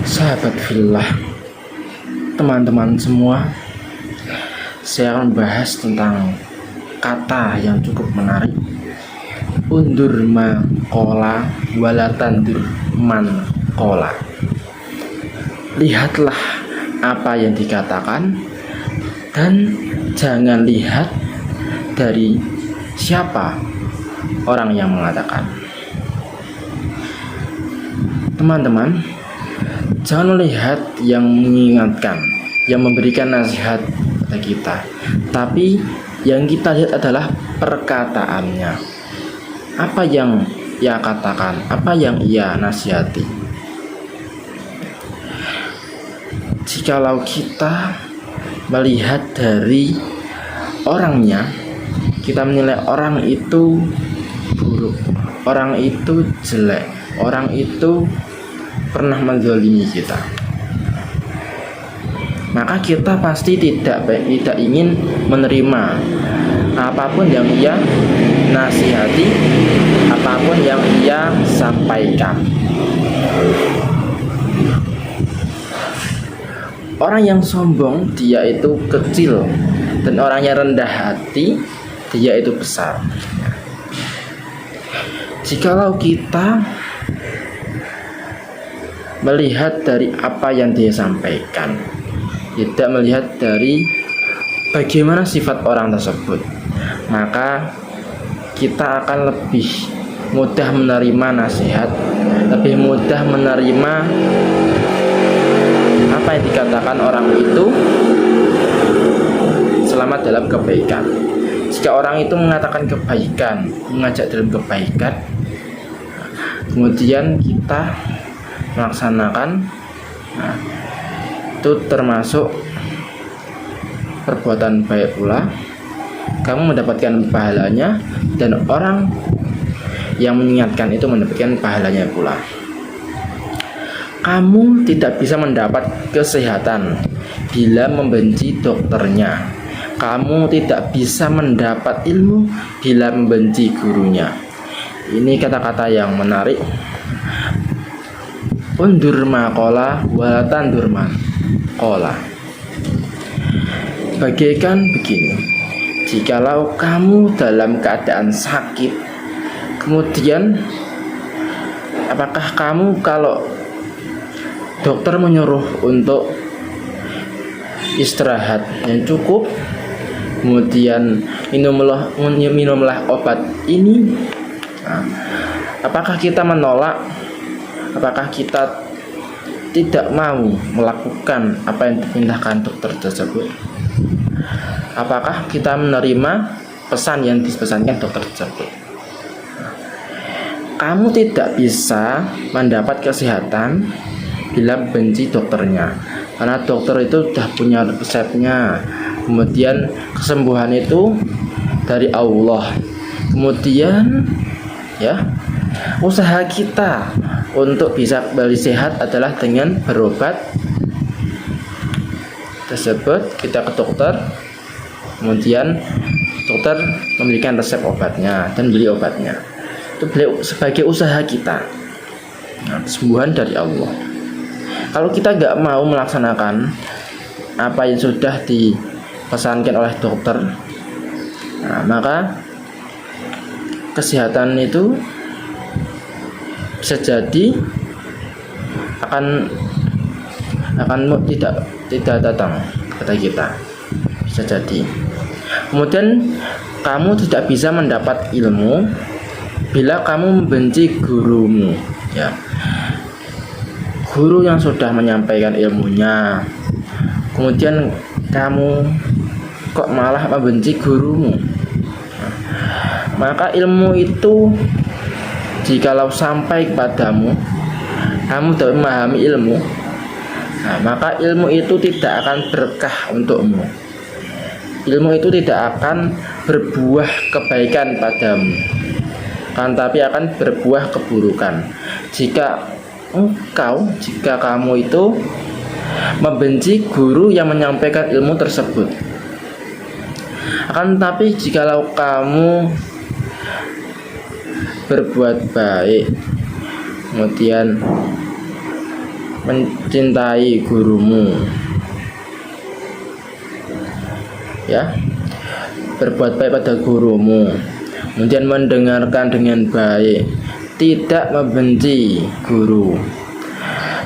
Sahabat fillah, teman-teman semua, saya akan membahas tentang kata yang cukup menarik. Undur ma kola wala tandur man kola. Lihatlah apa yang dikatakan dan jangan lihat dari siapa orang yang mengatakan. Teman-teman, jangan melihat yang mengingatkan, yang memberikan nasihat kepada kita, tapi yang kita lihat adalah perkataannya. Apa yang ia katakan, apa yang ia nasihati. Jikalau kita melihat dari orangnya, kita menilai orang itu buruk, orang itu jelek, orang itu pernah menzalimi kita, maka kita pasti tidak ingin menerima apapun yang ia nasihati, apapun yang ia sampaikan. Orang yang sombong, dia itu kecil, dan orang yang rendah hati, dia itu besar. Jikalau kita melihat dari apa yang dia sampaikan, tidak melihat dari bagaimana sifat orang tersebut, maka kita akan lebih mudah menerima nasihat, lebih mudah menerima apa yang dikatakan orang itu selama dalam kebaikan. Jika orang itu mengatakan kebaikan, mengajak dalam kebaikan, kemudian kita melaksanakan, itu termasuk perbuatan baik pula. Kamu mendapatkan pahalanya, dan orang yang mengingatkan itu mendapatkan pahalanya pula. Kamu tidak bisa mendapat kesehatan bila membenci dokternya. Kamu tidak bisa mendapat ilmu bila membenci gurunya. Ini kata-kata yang menarik. Undur ma kola wala tandur man kola. Bagaikan begini, jikalau kamu dalam keadaan sakit, kemudian apakah kamu kalau dokter menyuruh untuk istirahat yang cukup, kemudian minumlah obat ini, apakah kita menolak? Apakah kita tidak mau melakukan apa yang diperintahkan dokter tersebut? Apakah kita menerima pesan yang dipesankan dokter tersebut? Kamu tidak bisa mendapat kesehatan bila benci dokternya, karena dokter itu sudah punya resepnya. Kemudian kesembuhan itu dari Allah. Kemudian usaha kita untuk bisa kembali sehat adalah dengan berobat tersebut. Kita ke dokter, kemudian dokter memberikan resep obatnya dan beli obatnya. Itu beli sebagai usaha kita. Kesembuhan dari Allah. Kalau kita nggak mau melaksanakan apa yang sudah dipesankan oleh dokter, maka kesehatan itu bisa jadi akan tidak datang kepada kita, bisa jadi. Kemudian kamu tidak bisa mendapat ilmu bila kamu membenci gurumu, guru yang sudah menyampaikan ilmunya, kemudian kamu kok malah membenci gurumu. Maka ilmu itu jikalau sampai kepadamu, kamu tidak memahami ilmu, maka ilmu itu tidak akan berkah untukmu. Ilmu itu tidak akan berbuah kebaikan padamu, tapi akan berbuah keburukan. Jika kamu itu membenci guru yang menyampaikan ilmu tersebut. Akan tetapi jikalau kamu berbuat baik, kemudian mencintai gurumu, ya, berbuat baik pada gurumu, kemudian mendengarkan dengan baik, tidak membenci guru,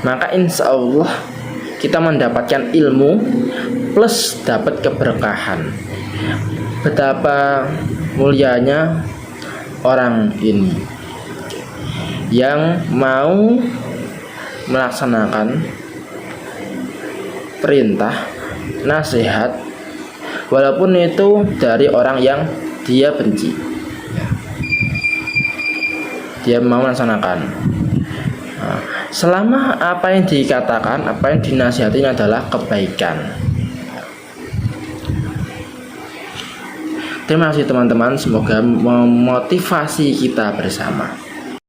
maka insya Allah kita mendapatkan ilmu plus dapat keberkahan. Betapa mulianya orang ini yang mau melaksanakan perintah, nasihat, walaupun itu dari orang yang dia benci, dia mau melaksanakan. Selama apa yang dikatakan, apa yang dinasihatinya adalah kebaikan. Terima kasih teman-teman, semoga memotivasi kita bersama.